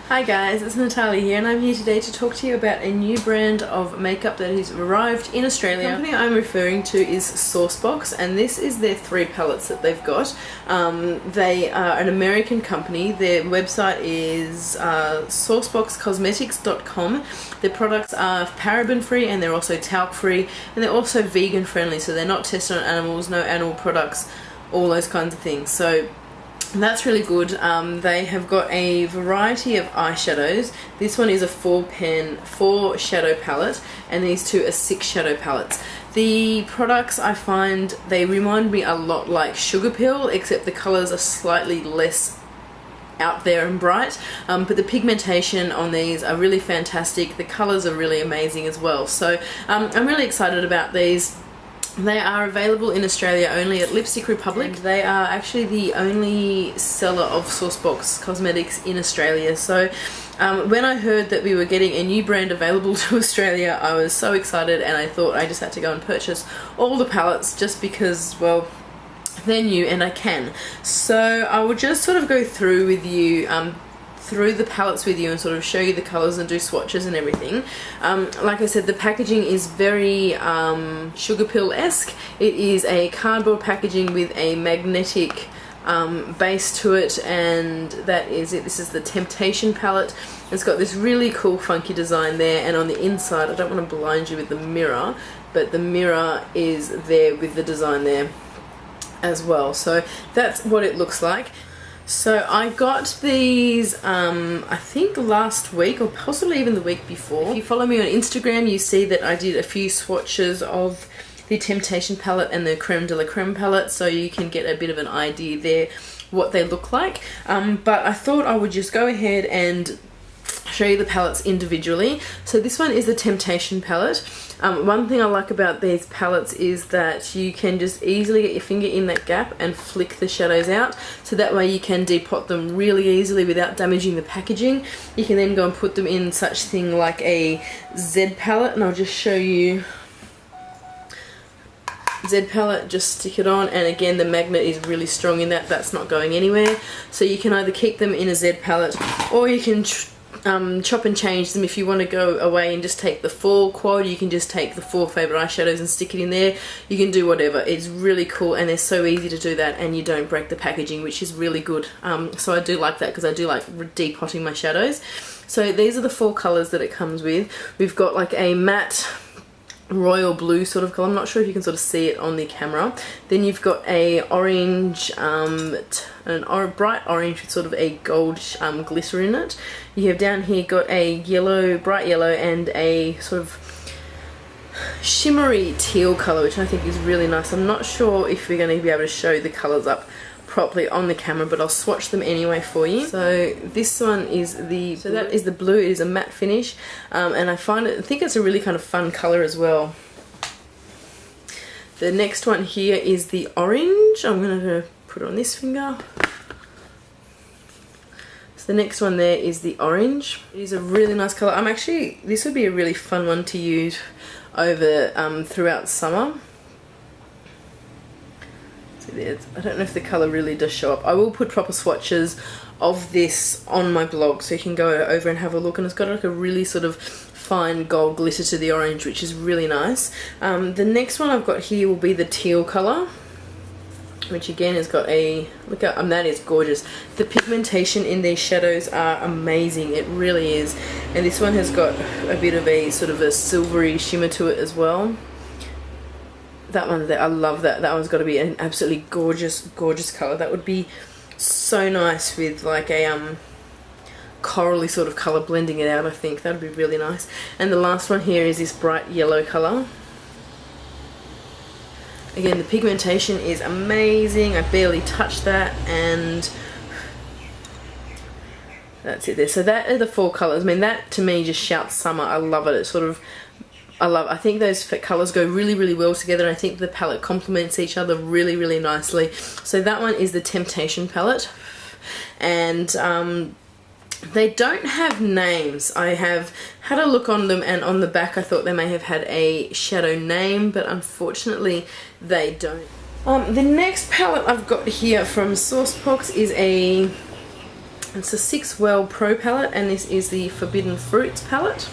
Hi guys, it's Natalia here and I'm here today to talk to you about a new brand of makeup that has arrived in Australia. The company I'm referring to is Saucebox, and this is their 3 palettes that they've got. They are an American company. Their website is sauceboxcosmetics.com. Their products are paraben free and they're also talc free, and they're also vegan friendly, so they're not tested on animals, no animal products, all those kinds of things. So that's really good. They have got a variety of eyeshadows. This one is a 4 shadow palette, and these 2 are 6 shadow palettes. The products, I find, they remind me a lot like Sugar Pill, except the colours are slightly less out there and bright, but the pigmentation on these are really fantastic. The colours are really amazing as well, so I'm really excited about these. They are available in Australia only at Lipstick Republic. And they are actually the only seller of Saucebox cosmetics in Australia. So when I heard that we were getting a new brand available to Australia, I was so excited, and I thought I just had to go and purchase all the palettes just because, well, they're new and I can. So I will just sort of go through with you through the palettes with you and sort of show you the colours and do swatches and everything. Like I said, the packaging is very Sugar Pill-esque. It is a cardboard packaging with a magnetic base to it, and that is it. This is the Temptation palette. It's got this really cool funky design there, and on the inside, I don't want to blind you with the mirror, but the mirror is there with the design there as well. So that's what it looks like. So I got these I think last week, or possibly even the week before. If you follow me on Instagram, you see that I did a few swatches of the Temptation palette and the Creme de la Creme palette, so you can get a bit of an idea there what they look like. But I thought I would just go ahead and show you the palettes individually. So this one is the Temptation palette. One thing I like about these palettes is that you can just easily get your finger in that gap and flick the shadows out, so that way you can depot them really easily without damaging the packaging. You can then go and put them in such thing like a Z palette, and I'll just show you. Z palette, just stick it on, and again the magnet is really strong in that, that's not going anywhere. So you can either keep them in a Z palette, or you can chop and change them. If you want to go away and just take the 4 quad, you can just take the 4 favourite eyeshadows and stick it in there. You can do whatever. It's really cool, and they're so easy to do that, and you don't break the packaging, which is really good. So I do like that, because I do like depotting my shadows. So these are the 4 colours that it comes with. We've got like a matte royal blue sort of colour. I'm not sure if you can sort of see it on the camera. Then you've got a orange, bright orange with sort of a gold glitter in it. You have down here got a yellow, bright yellow, and a sort of shimmery teal colour, which I think is really nice. I'm not sure if we're going to be able to show the colours up properly on the camera, but I'll swatch them anyway for you. So this one is that is the blue. It is a matte finish, and I think it's a really kind of fun colour as well. The next one here is the orange. I'm going to put it on this finger. So the next one there is the orange. It is a really nice colour. This would be a really fun one to use over throughout summer. I don't know if the colour really does show up. I will put proper swatches of this on my blog, so you can go over and have a look, and it's got like a really sort of fine gold glitter to the orange, which is really nice. The next one I've got here will be the teal colour, which again has got a, look at, that is gorgeous. The pigmentation in these shadows are amazing, it really is. And this one has got a bit of a sort of a silvery shimmer to it as well. That one there, I love that. That one's got to be an absolutely gorgeous, gorgeous colour. That would be so nice with like a corally sort of colour blending it out, I think. That would be really nice. And the last one here is this bright yellow colour. Again, the pigmentation is amazing. I barely touched that, and that's it there. So that are the 4 colours. I mean, that to me just shouts summer. I love it. It's sort of, I think those colours go really, really well together, and I think the palette complements each other really, really nicely. So that one is the Temptation palette, and they don't have names. I have had a look on them, and on the back I thought they may have had a shadow name, but unfortunately they don't. The next palette I've got here from Saucebox is a It's a 6 Well Pro palette, and this is the Forbidden Fruits palette.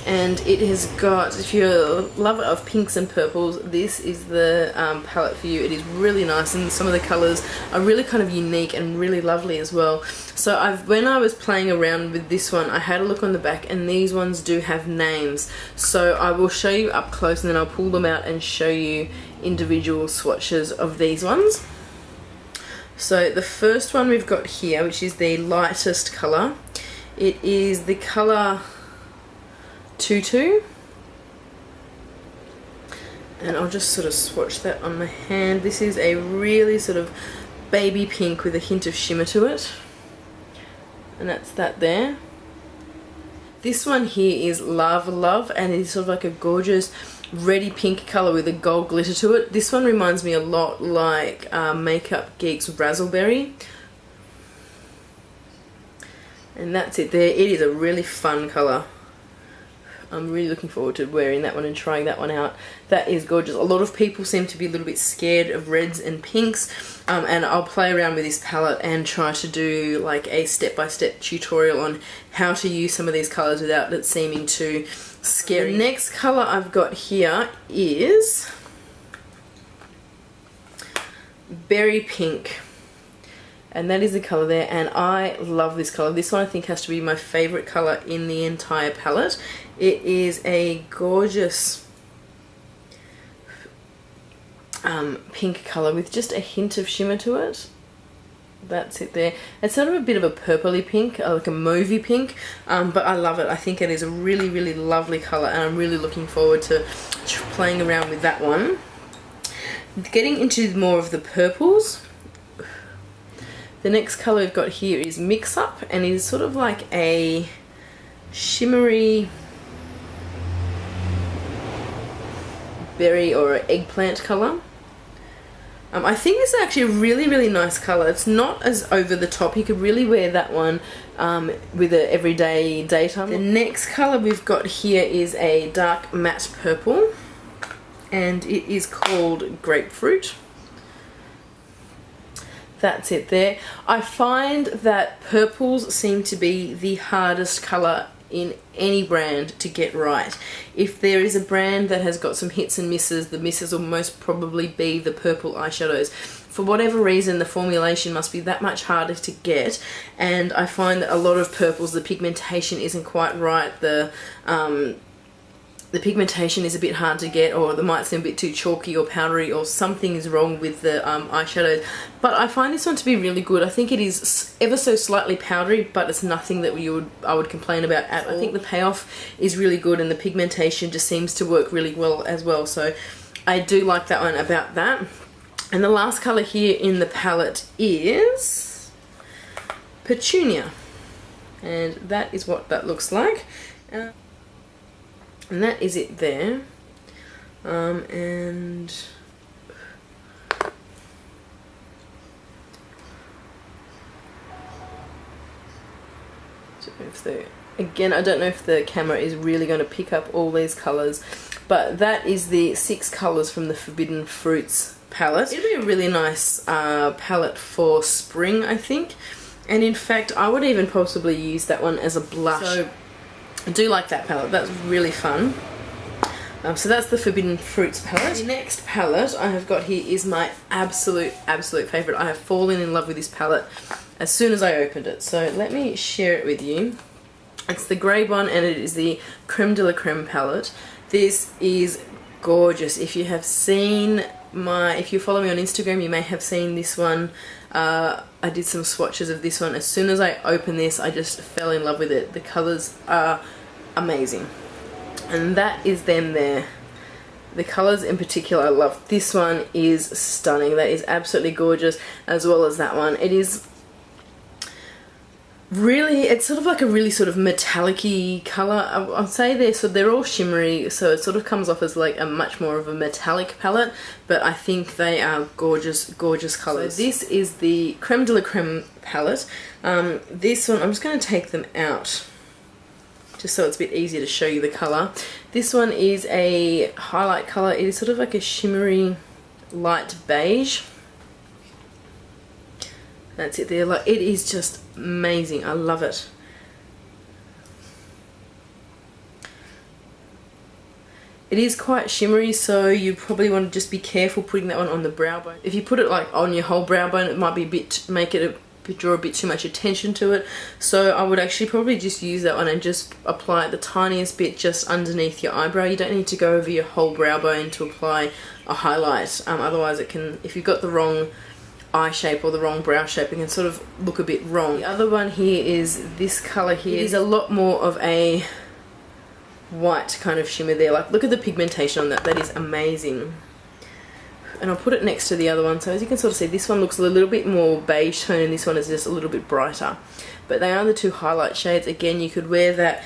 And it has got, if you're a lover of pinks and purples, this is the palette for you. It is really nice, and some of the colours are really kind of unique and really lovely as well. So when I was playing around with this one, I had a look on the back, and these ones do have names. So I will show you up close, and then I'll pull them out and show you individual swatches of these ones. So the first one we've got here, which is the lightest colour, it is the colour Tutu, and I'll just sort of swatch that on my hand. This is a really sort of baby pink with a hint of shimmer to it, and that's that there. This one here is Lava Love, and it's sort of like a gorgeous reddy pink colour with a gold glitter to it. This one reminds me a lot like Makeup Geek's Razzleberry. And that's it there. It is a really fun colour. I'm really looking forward to wearing that one and trying that one out. That is gorgeous. A lot of people seem to be a little bit scared of reds and pinks, and I'll play around with this palette and try to do like a step-by-step tutorial on how to use some of these colours without it seeming too scary. The next colour I've got here is Berry Pink, and that is the colour there, and I love this colour. This one I think has to be my favourite colour in the entire palette. It is a gorgeous pink colour with just a hint of shimmer to it. That's it there. It's sort of a bit of a purpley pink, like a mauvey pink, but I love it. I think it is a really, really lovely colour, and I'm really looking forward to playing around with that one. Getting into more of the purples, the next colour we've got here is Mix Up, and it is sort of like a shimmery berry or eggplant colour. I think this is actually a really, really nice colour. It's not as over the top. You could really wear that one with an everyday daytime. The next colour we've got here is a dark matte purple, and it is called Grapefruit. That's it there. I find that purples seem to be the hardest colour in any brand to get right. If there is a brand that has got some hits and misses, the misses will most probably be the purple eyeshadows. For whatever reason, the formulation must be that much harder to get, and I find that a lot of purples, the pigmentation isn't quite right. The pigmentation is a bit hard to get, or they might seem a bit too chalky or powdery, or something is wrong with the eyeshadows. But I find this one to be really good. I think it is ever so slightly powdery, but it's nothing that I would complain about at all. I think the payoff is really good, and the pigmentation just seems to work really well as well. So I do like that one about that. And the last colour here in the palette is Petunia, and that is what that looks like. And that is it there. And again, I don't know if the camera is really going to pick up all these colours, but that is the 6 colours from the Forbidden Fruits palette. It'd be a really nice palette for spring, I think. And in fact, I would even possibly use that one as a blush. So I do like that palette. That's really fun. So that's the Forbidden Fruits palette. The next palette I have got here is my absolute favourite. I have fallen in love with this palette as soon as I opened it. So let me share it with you. It's the grey one, and it is the Creme de la Creme palette. This is gorgeous. If you have seen if you follow me on Instagram, you may have seen this one. I did some swatches of this one. As soon as I opened this, I just fell in love with it. The colours are amazing. And that is them there. The colours in particular I love. This one is stunning. That is absolutely gorgeous, as well as that one. It is really, it's sort of like a really sort of metallic-y colour. I'd say they're all shimmery, so it sort of comes off as like a much more of a metallic palette, but I think they are gorgeous, gorgeous colours. So this is the Creme de la Creme palette. This one, I'm just going to take them out, just so it's a bit easier to show you the colour. This one is a highlight colour. It is sort of like a shimmery light beige. That's it there. Like, it is just amazing. I love it. It is quite shimmery, so you probably want to just be careful putting that one on the brow bone. If you put it like on your whole brow bone, it might be a bit, draw a bit too much attention to it. So I would actually probably just use that one and just apply it the tiniest bit just underneath your eyebrow. You don't need to go over your whole brow bone to apply a highlight. Otherwise it can, if you've got the wrong eye shape or the wrong brow shape, it can sort of look a bit wrong. The other one here is this colour here. It is a lot more of a white kind of shimmer there. Like, look at the pigmentation on that. That is amazing. And I'll put it next to the other one, so as you can sort of see, this one looks a little bit more beige tone and this one is just a little bit brighter. But they are the two highlight shades. Again, you could wear that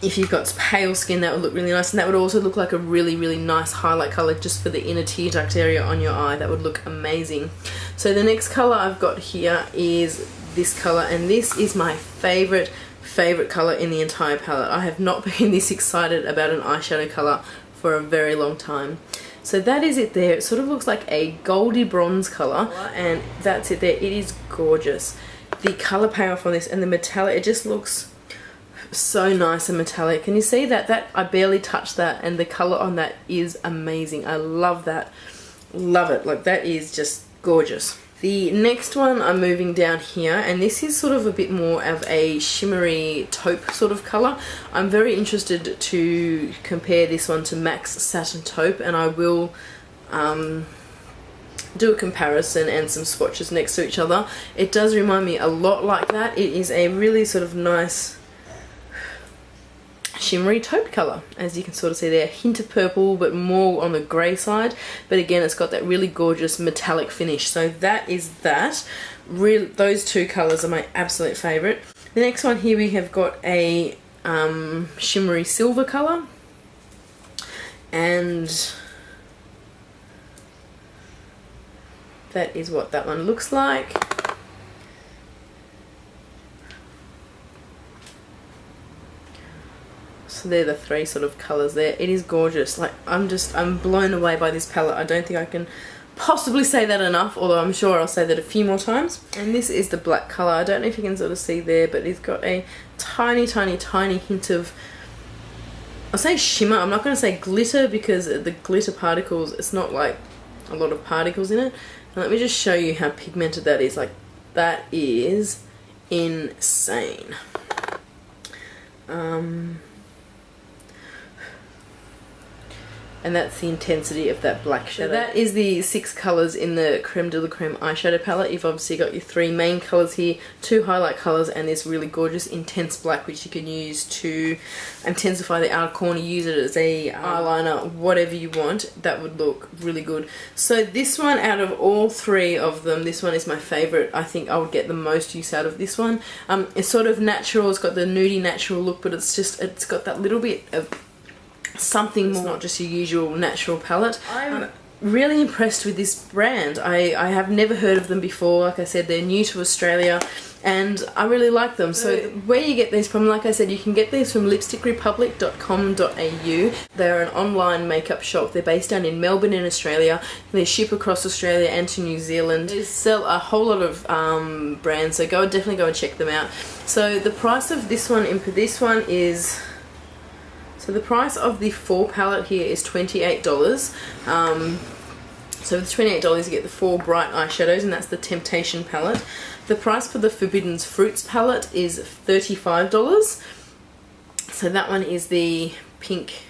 if you've got pale skin, that would look really nice, and that would also look like a really, really nice highlight colour just for the inner tear duct area on your eye. That would look amazing. So the next colour I've got here is this colour, and this is my favourite colour in the entire palette. I have not been this excited about an eyeshadow colour for a very long time. So that is it there. It sort of looks like a goldy bronze colour, and that's it there. It is gorgeous. The colour payoff on this and the metallic, it just looks so nice and metallic. Can you see that? I barely touched that, and the colour on that is amazing. I love that. Love it. Like, that is just gorgeous. The next one I'm moving down here, and this is sort of a bit more of a shimmery taupe sort of colour. I'm very interested to compare this one to MAC's Satin Taupe, and I will do a comparison and some swatches next to each other. It does remind me a lot like that. It is a really sort of nice shimmery taupe colour, as you can sort of see there. A hint of purple, but more on the grey side, but again it's got that really gorgeous metallic finish. So that is that. Those two colours are my absolute favourite. The next one here, we have got a shimmery silver colour, and that is what that one looks like. So they're the three sort of colours there. It is gorgeous. Like, I'm blown away by this palette. I don't think I can possibly say that enough, although I'm sure I'll say that a few more times. And this is the black colour. I don't know if you can sort of see there, but it's got a tiny, tiny, tiny hint of, I'll say shimmer. I'm not going to say glitter, because the glitter particles, it's not like a lot of particles in it. And let me just show you how pigmented that is. Like, that is insane. And that's the intensity of that black shadow. So that is the 6 colours in the Creme de la Creme eyeshadow palette. You've obviously got your 3 main colours here, 2 highlight colours, and this really gorgeous intense black, which you can use to intensify the outer corner, use it as a eyeliner, whatever you want. That would look really good. So this one, out of all 3 of them, this one is my favourite. I think I would get the most use out of this one. It's sort of natural, it's got the nudie natural look, but it's got that little bit of something more, not just your usual natural palette. I'm really impressed with this brand. I have never heard of them before. Like I said, they're new to Australia, and I really like them. So where you get these from, like I said, you can get these from lipstickrepublic.com.au. They're an online makeup shop. They're based down in Melbourne in Australia. They ship across Australia and to New Zealand. They sell a whole lot of brands, so definitely go and check them out. So the price of this one is, so the price of the 4 palette here is $28. So with $28 you get the 4 bright eyeshadows, and that's the Temptation palette. The price for the Forbidden Fruits palette is $35. So that one is the pink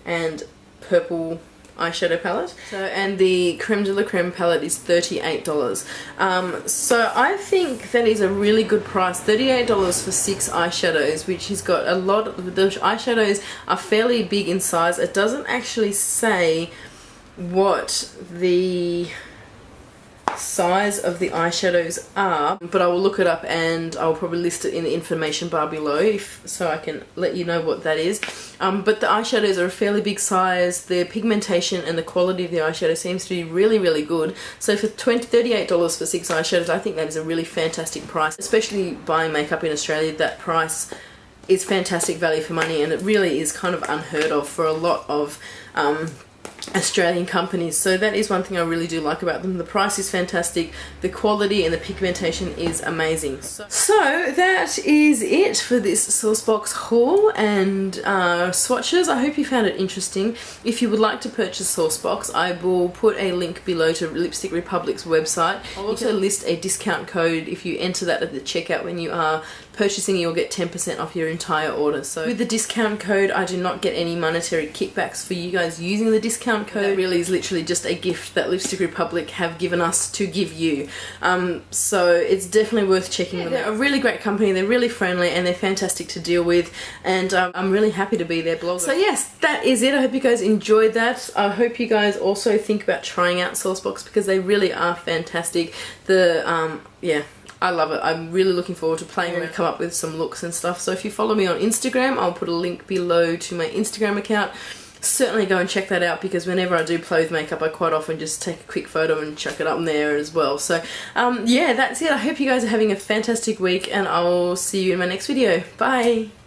and purple eyeshadow palette. And the Creme de la Creme palette is $38. So I think that is a really good price. $38 for 6 eyeshadows, which has got a lot of, the eyeshadows are fairly big in size. It doesn't actually say what the size of the eyeshadows are, but I will look it up and I'll probably list it in the information bar below so I can let you know what that is. But the eyeshadows are a fairly big size. The pigmentation and the quality of the eyeshadow seems to be really, really good. So for $38 for 6 eyeshadows, I think that is a really fantastic price. Especially buying makeup in Australia, that price is fantastic value for money, and it really is kind of unheard of for a lot of Australian companies, so that is one thing I really do like about them. The price is fantastic, the quality and the pigmentation is amazing. So that is it for this Saucebox haul and swatches. I hope you found it interesting. If you would like to purchase Saucebox, I will put a link below to Lipstick Republic's website. I'll also list a discount code. If you enter that at the checkout when you are purchasing, you'll get 10% off your entire order. So with the discount code, I do not get any monetary kickbacks for you guys using the discount code. That really is literally just a gift that Lipstick Republic have given us to give you. So it's definitely worth checking them out. They're a really great company, they're really friendly and they're fantastic to deal with, and I'm really happy to be their blogger. So yes, that is it. I hope you guys enjoyed that. I hope you guys also think about trying out Saucebox because they really are fantastic. Yeah, I love it. I'm really looking forward to playing and come up with some looks and stuff. So if you follow me on Instagram, I'll put a link below to my Instagram account. Certainly go and check that out because whenever I do play with makeup, I quite often just take a quick photo and chuck it up in there as well. So yeah, that's it. I hope you guys are having a fantastic week and I'll see you in my next video. Bye!